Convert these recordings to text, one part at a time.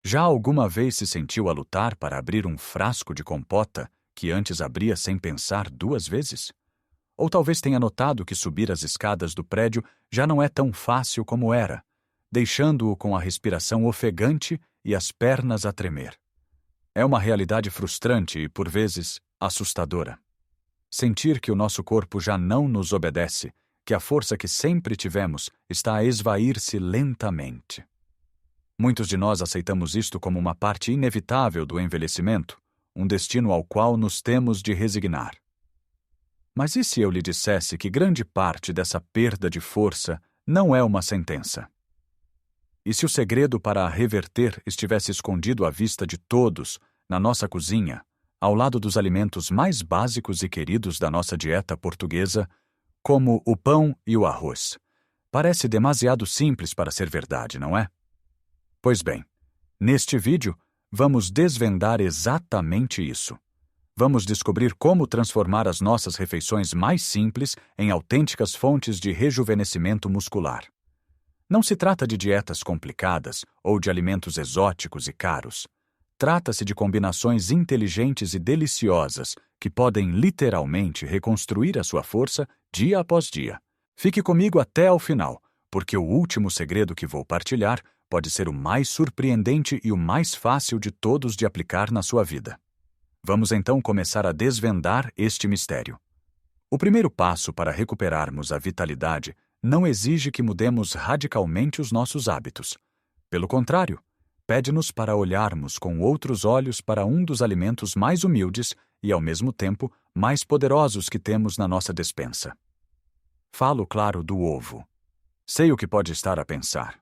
Já alguma vez se sentiu a lutar para abrir um frasco de compota que antes abria sem pensar duas vezes? Ou talvez tenha notado que subir as escadas do prédio já não é tão fácil como era, deixando-o com a respiração ofegante e as pernas a tremer. É uma realidade frustrante e, por vezes, assustadora. Sentir que o nosso corpo já não nos obedece, que a força que sempre tivemos está a esvair-se lentamente. Muitos de nós aceitamos isto como uma parte inevitável do envelhecimento, um destino ao qual nos temos de resignar. Mas e se eu lhe dissesse que grande parte dessa perda de força não é uma sentença? E se o segredo para a reverter estivesse escondido à vista de todos, na nossa cozinha, ao lado dos alimentos mais básicos e queridos da nossa dieta portuguesa, como o pão e o arroz? Parece demasiado simples para ser verdade, não é? Pois bem, neste vídeo, vamos desvendar exatamente isso. Vamos descobrir como transformar as nossas refeições mais simples em autênticas fontes de rejuvenescimento muscular. Não se trata de dietas complicadas ou de alimentos exóticos e caros. Trata-se de combinações inteligentes e deliciosas que podem literalmente reconstruir a sua força dia após dia. Fique comigo até ao final, porque o último segredo que vou partilhar pode ser o mais surpreendente e o mais fácil de todos de aplicar na sua vida. Vamos então começar a desvendar este mistério. O primeiro passo para recuperarmos a vitalidade não exige que mudemos radicalmente os nossos hábitos. Pelo contrário, pede-nos para olharmos com outros olhos para um dos alimentos mais humildes e, ao mesmo tempo, mais poderosos que temos na nossa despensa. Falo, claro, do ovo. Sei o que pode estar a pensar.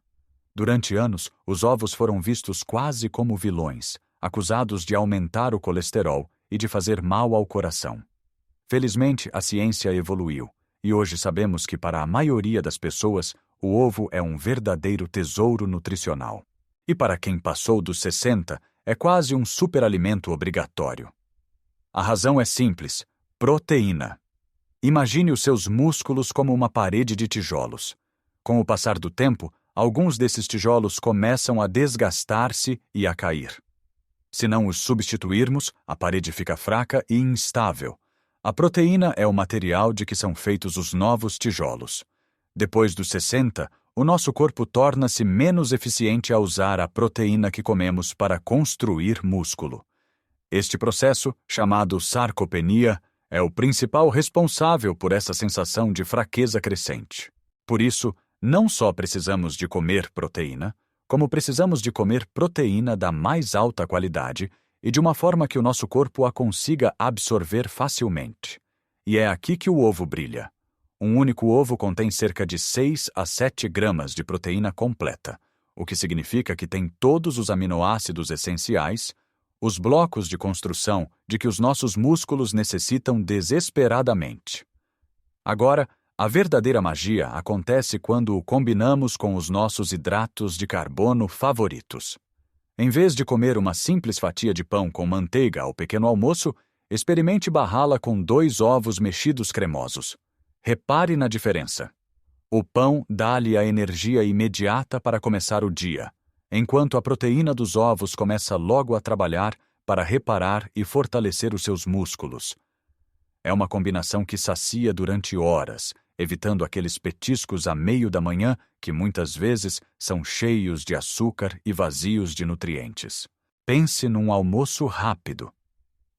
Durante anos, os ovos foram vistos quase como vilões, acusados de aumentar o colesterol e de fazer mal ao coração. Felizmente, a ciência evoluiu, e hoje sabemos que para a maioria das pessoas, o ovo é um verdadeiro tesouro nutricional. E para quem passou dos 60, é quase um superalimento obrigatório. A razão é simples: proteína. Imagine os seus músculos como uma parede de tijolos. Com o passar do tempo, alguns desses tijolos começam a desgastar-se e a cair. Se não os substituirmos, a parede fica fraca e instável. A proteína é o material de que são feitos os novos tijolos. Depois dos 60, o nosso corpo torna-se menos eficiente a usar a proteína que comemos para construir músculo. Este processo, chamado sarcopenia, é o principal responsável por essa sensação de fraqueza crescente. Por isso, não só precisamos de comer proteína, como precisamos de comer proteína da mais alta qualidade e de uma forma que o nosso corpo a consiga absorver facilmente. E é aqui que o ovo brilha. Um único ovo contém cerca de 6 a 7 gramas de proteína completa, o que significa que tem todos os aminoácidos essenciais, os blocos de construção de que os nossos músculos necessitam desesperadamente. Agora, a verdadeira magia acontece quando o combinamos com os nossos hidratos de carbono favoritos. Em vez de comer uma simples fatia de pão com manteiga ao pequeno almoço, experimente barrá-la com 2 ovos mexidos cremosos. Repare na diferença. O pão dá-lhe a energia imediata para começar o dia, enquanto a proteína dos ovos começa logo a trabalhar para reparar e fortalecer os seus músculos. É uma combinação que sacia durante horas, evitando aqueles petiscos a meio da manhã que muitas vezes são cheios de açúcar e vazios de nutrientes. Pense num almoço rápido.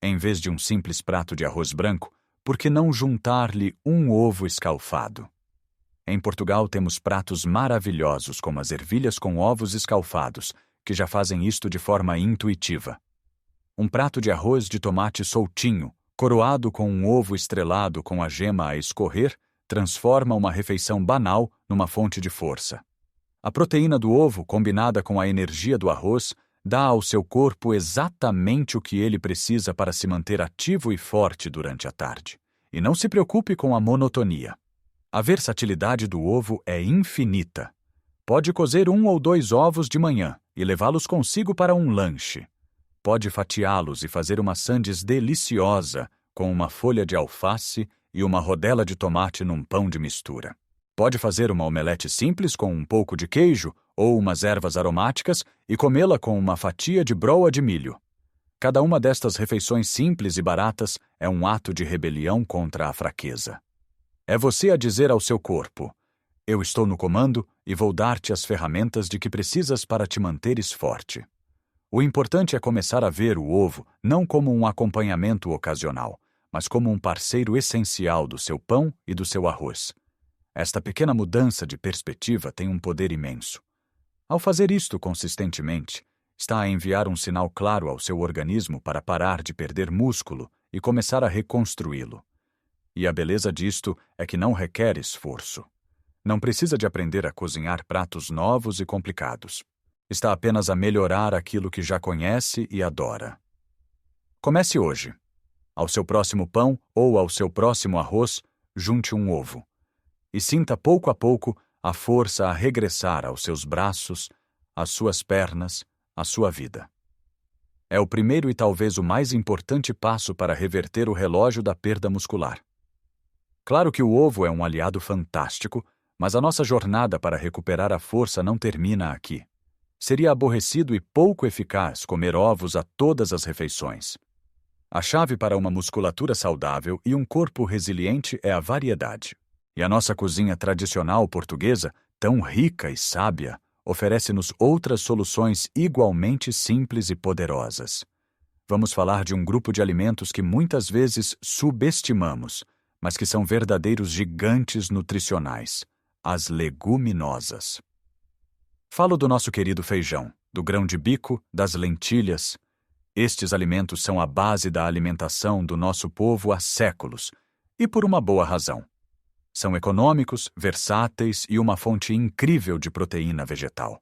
Em vez de um simples prato de arroz branco, por que não juntar-lhe um ovo escalfado? Em Portugal temos pratos maravilhosos como as ervilhas com ovos escalfados, que já fazem isto de forma intuitiva. Um prato de arroz de tomate soltinho, coroado com um ovo estrelado com a gema a escorrer, transforma uma refeição banal numa fonte de força. A proteína do ovo, combinada com a energia do arroz, dá ao seu corpo exatamente o que ele precisa para se manter ativo e forte durante a tarde. E não se preocupe com a monotonia. A versatilidade do ovo é infinita. Pode cozer 1 ou 2 ovos de manhã e levá-los consigo para um lanche. Pode fatiá-los e fazer uma sandes deliciosa com uma folha de alface e uma rodela de tomate num pão de mistura. Pode fazer uma omelete simples com um pouco de queijo ou umas ervas aromáticas e comê-la com uma fatia de broa de milho. Cada uma destas refeições simples e baratas é um ato de rebelião contra a fraqueza. É você a dizer ao seu corpo: eu estou no comando e vou dar-te as ferramentas de que precisas para te manteres forte. O importante é começar a ver o ovo não como um acompanhamento ocasional, mas como um parceiro essencial do seu pão e do seu arroz. Esta pequena mudança de perspectiva tem um poder imenso. Ao fazer isto consistentemente, está a enviar um sinal claro ao seu organismo para parar de perder músculo e começar a reconstruí-lo. E a beleza disto é que não requer esforço. Não precisa de aprender a cozinhar pratos novos e complicados. Está apenas a melhorar aquilo que já conhece e adora. Comece hoje. Ao seu próximo pão ou ao seu próximo arroz, junte um ovo. E sinta pouco a pouco a força a regressar aos seus braços, às suas pernas, à sua vida. É o primeiro e talvez o mais importante passo para reverter o relógio da perda muscular. Claro que o ovo é um aliado fantástico, mas a nossa jornada para recuperar a força não termina aqui. Seria aborrecido e pouco eficaz comer ovos a todas as refeições. A chave para uma musculatura saudável e um corpo resiliente é a variedade. E a nossa cozinha tradicional portuguesa, tão rica e sábia, oferece-nos outras soluções igualmente simples e poderosas. Vamos falar de um grupo de alimentos que muitas vezes subestimamos, mas que são verdadeiros gigantes nutricionais: as leguminosas. Falo do nosso querido feijão, do grão de bico, das lentilhas. Estes alimentos são a base da alimentação do nosso povo há séculos, e por uma boa razão. São econômicos, versáteis e uma fonte incrível de proteína vegetal.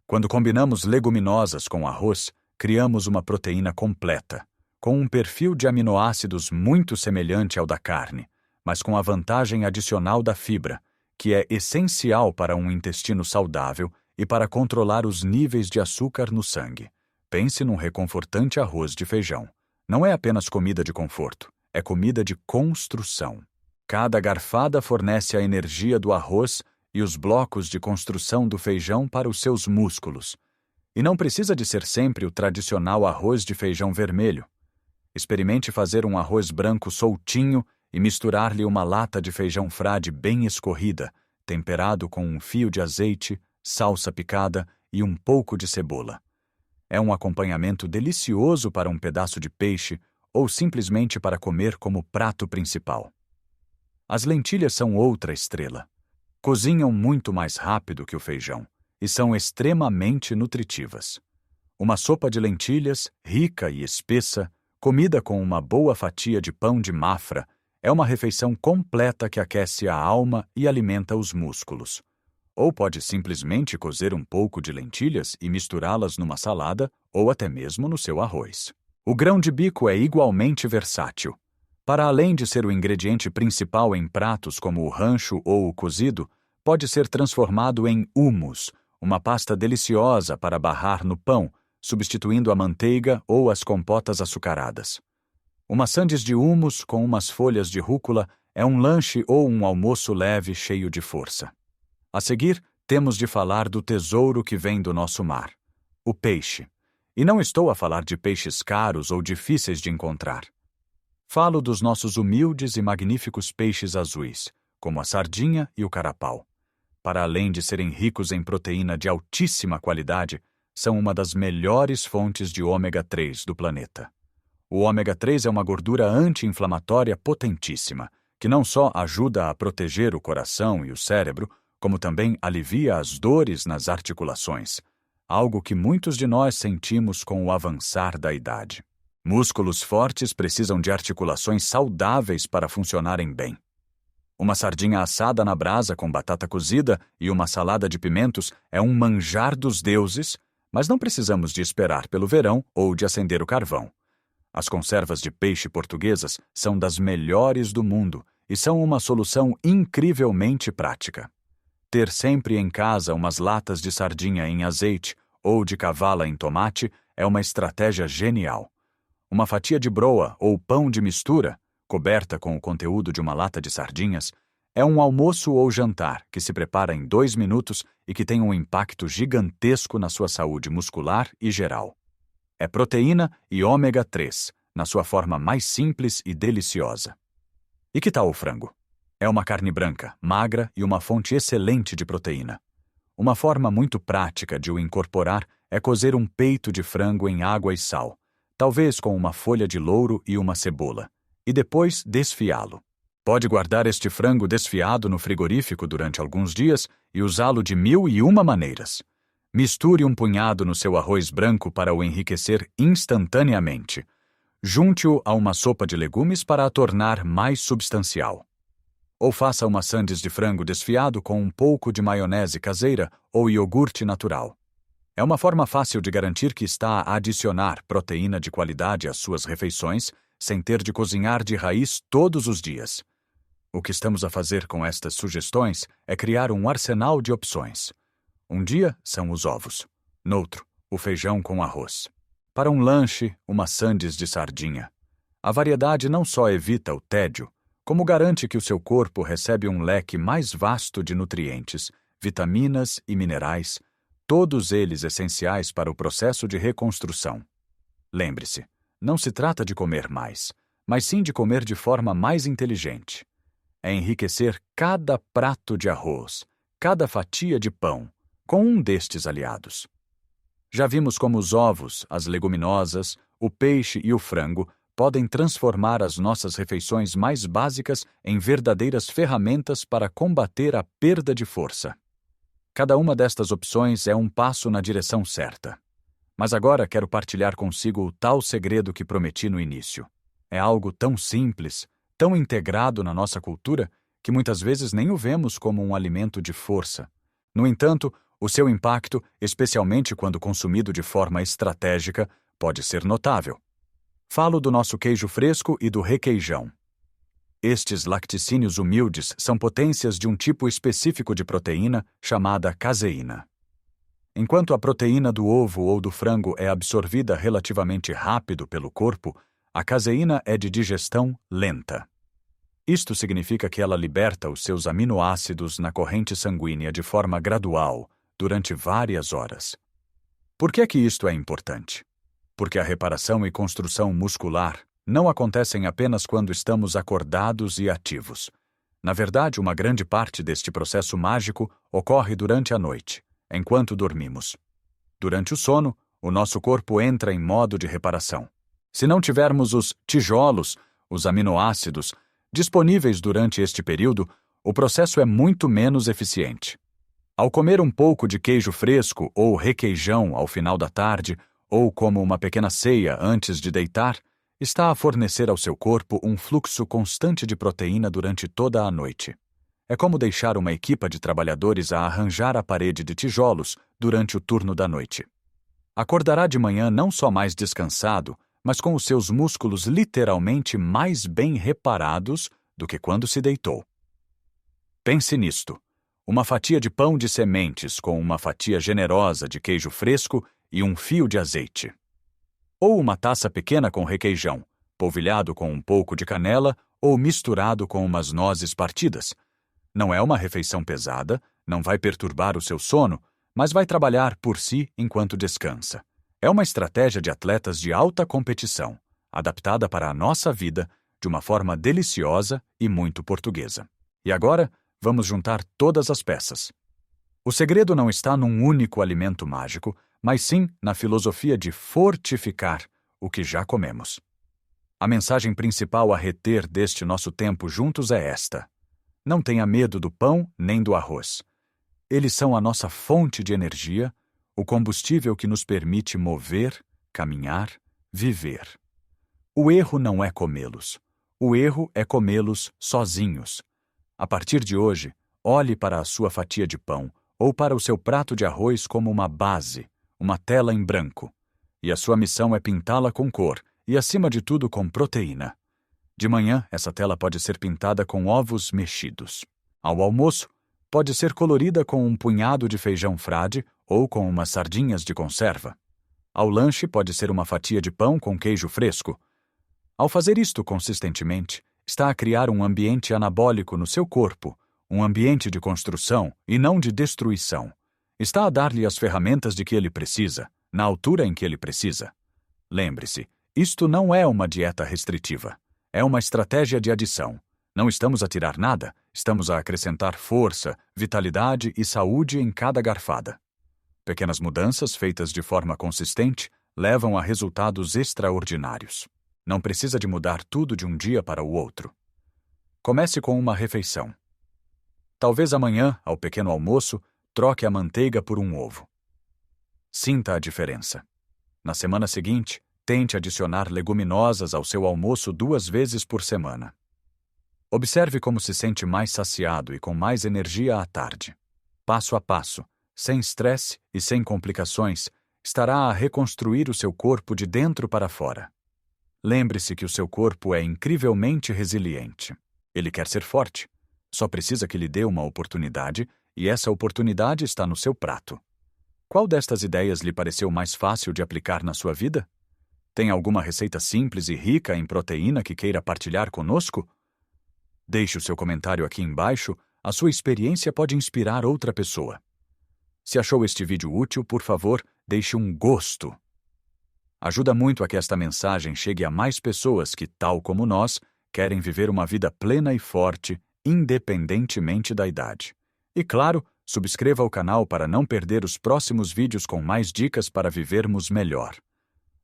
Quando combinamos leguminosas com arroz, criamos uma proteína completa, com um perfil de aminoácidos muito semelhante ao da carne, mas com a vantagem adicional da fibra, que é essencial para um intestino saudável e para controlar os níveis de açúcar no sangue. Pense num reconfortante arroz de feijão. Não é apenas comida de conforto, é comida de construção. Cada garfada fornece a energia do arroz e os blocos de construção do feijão para os seus músculos. E não precisa de ser sempre o tradicional arroz de feijão vermelho. Experimente fazer um arroz branco soltinho e misturar-lhe uma lata de feijão frade bem escorrida, temperado com um fio de azeite, salsa picada e um pouco de cebola. É um acompanhamento delicioso para um pedaço de peixe ou simplesmente para comer como prato principal. As lentilhas são outra estrela. Cozinham muito mais rápido que o feijão e são extremamente nutritivas. Uma sopa de lentilhas, rica e espessa, comida com uma boa fatia de pão de mafra, é uma refeição completa que aquece a alma e alimenta os músculos. Ou pode simplesmente cozer um pouco de lentilhas e misturá-las numa salada ou até mesmo no seu arroz. O grão de bico é igualmente versátil. Para além de ser o ingrediente principal em pratos como o rancho ou o cozido, pode ser transformado em hummus, uma pasta deliciosa para barrar no pão, substituindo a manteiga ou as compotas açucaradas. Uma sandes de hummus com umas folhas de rúcula é um lanche ou um almoço leve cheio de força. A seguir, temos de falar do tesouro que vem do nosso mar, o peixe. E não estou a falar de peixes caros ou difíceis de encontrar. Falo dos nossos humildes e magníficos peixes azuis, como a sardinha e o carapau. Para além de serem ricos em proteína de altíssima qualidade, são uma das melhores fontes de ômega 3 do planeta. O ômega 3 é uma gordura anti-inflamatória potentíssima, que não só ajuda a proteger o coração e o cérebro, como também alivia as dores nas articulações, algo que muitos de nós sentimos com o avançar da idade. Músculos fortes precisam de articulações saudáveis para funcionarem bem. Uma sardinha assada na brasa com batata cozida e uma salada de pimentos é um manjar dos deuses, mas não precisamos de esperar pelo verão ou de acender o carvão. As conservas de peixe portuguesas são das melhores do mundo e são uma solução incrivelmente prática. Ter sempre em casa umas latas de sardinha em azeite ou de cavala em tomate é uma estratégia genial. Uma fatia de broa ou pão de mistura, coberta com o conteúdo de uma lata de sardinhas, É um almoço ou jantar que se prepara em 2 minutos e que tem um impacto gigantesco na sua saúde muscular e geral. É proteína e ômega 3, na sua forma mais simples e deliciosa. E que tal o frango? É uma carne branca, magra e uma fonte excelente de proteína. Uma forma muito prática de o incorporar é cozer um peito de frango em água e sal, talvez com uma folha de louro e uma cebola, e depois desfiá-lo. Pode guardar este frango desfiado no frigorífico durante alguns dias e usá-lo de 1001 maneiras. Misture um punhado no seu arroz branco para o enriquecer instantaneamente. Junte-o a uma sopa de legumes para a tornar mais substancial. Ou faça uma sandes de frango desfiado com um pouco de maionese caseira ou iogurte natural. É uma forma fácil de garantir que está a adicionar proteína de qualidade às suas refeições, sem ter de cozinhar de raiz todos os dias. O que estamos a fazer com estas sugestões é criar um arsenal de opções. Um dia são os ovos, noutro, o feijão com arroz. Para um lanche, uma sandes de sardinha. A variedade não só evita o tédio, como garante que o seu corpo recebe um leque mais vasto de nutrientes, vitaminas e minerais, todos eles essenciais para o processo de reconstrução. Lembre-se, não se trata de comer mais, mas sim de comer de forma mais inteligente. É enriquecer cada prato de arroz, cada fatia de pão, com um destes aliados. Já vimos como os ovos, as leguminosas, o peixe e o frango podem transformar as nossas refeições mais básicas em verdadeiras ferramentas para combater a perda de força. Cada uma destas opções é um passo na direção certa. Mas agora quero partilhar consigo o tal segredo que prometi no início. É algo tão simples, tão integrado na nossa cultura, que muitas vezes nem o vemos como um alimento de força. No entanto, o seu impacto, especialmente quando consumido de forma estratégica, pode ser notável. Falo do nosso queijo fresco e do requeijão. Estes lacticínios humildes são potências de um tipo específico de proteína chamada caseína. Enquanto a proteína do ovo ou do frango é absorvida relativamente rápido pelo corpo, a caseína é de digestão lenta. Isto significa que ela liberta os seus aminoácidos na corrente sanguínea de forma gradual, durante várias horas. Por que isto é importante? Porque a reparação e construção muscular não acontecem apenas quando estamos acordados e ativos. Na verdade, uma grande parte deste processo mágico ocorre durante a noite, enquanto dormimos. Durante o sono, o nosso corpo entra em modo de reparação. Se não tivermos os tijolos, os aminoácidos, disponíveis durante este período, o processo é muito menos eficiente. Ao comer um pouco de queijo fresco ou requeijão ao final da tarde, ou como uma pequena ceia antes de deitar, está a fornecer ao seu corpo um fluxo constante de proteína durante toda a noite. É como deixar uma equipa de trabalhadores a arranjar a parede de tijolos durante o turno da noite. Acordará de manhã não só mais descansado, mas com os seus músculos literalmente mais bem reparados do que quando se deitou. Pense nisto: uma fatia de pão de sementes com uma fatia generosa de queijo fresco e um fio de azeite. Ou uma taça pequena com requeijão, polvilhado com um pouco de canela ou misturado com umas nozes partidas. Não é uma refeição pesada, não vai perturbar o seu sono, mas vai trabalhar por si enquanto descansa. É uma estratégia de atletas de alta competição, adaptada para a nossa vida de uma forma deliciosa e muito portuguesa. E agora, vamos juntar todas as peças. O segredo não está num único alimento mágico, mas sim na filosofia de fortificar o que já comemos. A mensagem principal a reter deste nosso tempo juntos é esta: não tenha medo do pão nem do arroz. Eles são a nossa fonte de energia, o combustível que nos permite mover, caminhar, viver. O erro não é comê-los. O erro é comê-los sozinhos. A partir de hoje, olhe para a sua fatia de pão ou para o seu prato de arroz como uma base, uma tela em branco. E a sua missão é pintá-la com cor e, acima de tudo, com proteína. De manhã, essa tela pode ser pintada com ovos mexidos. Ao almoço, pode ser colorida com um punhado de feijão frade ou com umas sardinhas de conserva. Ao lanche, pode ser uma fatia de pão com queijo fresco. Ao fazer isto consistentemente, está a criar um ambiente anabólico no seu corpo, um ambiente de construção e não de destruição. Está a dar-lhe as ferramentas de que ele precisa, na altura em que ele precisa. Lembre-se, isto não é uma dieta restritiva. É uma estratégia de adição. Não estamos a tirar nada, estamos a acrescentar força, vitalidade e saúde em cada garfada. Pequenas mudanças feitas de forma consistente levam a resultados extraordinários. Não precisa de mudar tudo de um dia para o outro. Comece com uma refeição. Talvez amanhã, ao pequeno almoço, troque a manteiga por um ovo. Sinta a diferença. Na semana seguinte, tente adicionar leguminosas ao seu almoço 2 vezes por semana. Observe como se sente mais saciado e com mais energia à tarde. Passo a passo, sem estresse e sem complicações, estará a reconstruir o seu corpo de dentro para fora. Lembre-se que o seu corpo é incrivelmente resiliente. Ele quer ser forte. Só precisa que lhe dê uma oportunidade, e essa oportunidade está no seu prato. Qual destas ideias lhe pareceu mais fácil de aplicar na sua vida? Tem alguma receita simples e rica em proteína que queira partilhar conosco? Deixe o seu comentário aqui embaixo, a sua experiência pode inspirar outra pessoa. Se achou este vídeo útil, por favor, deixe um gosto. Ajuda muito a que esta mensagem chegue a mais pessoas que, tal como nós, querem viver uma vida plena e forte, independentemente da idade. E claro, subscreva o canal para não perder os próximos vídeos com mais dicas para vivermos melhor.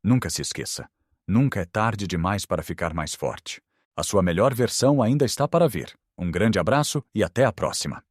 Nunca se esqueça, nunca é tarde demais para ficar mais forte. A sua melhor versão ainda está para vir. Um grande abraço e até a próxima!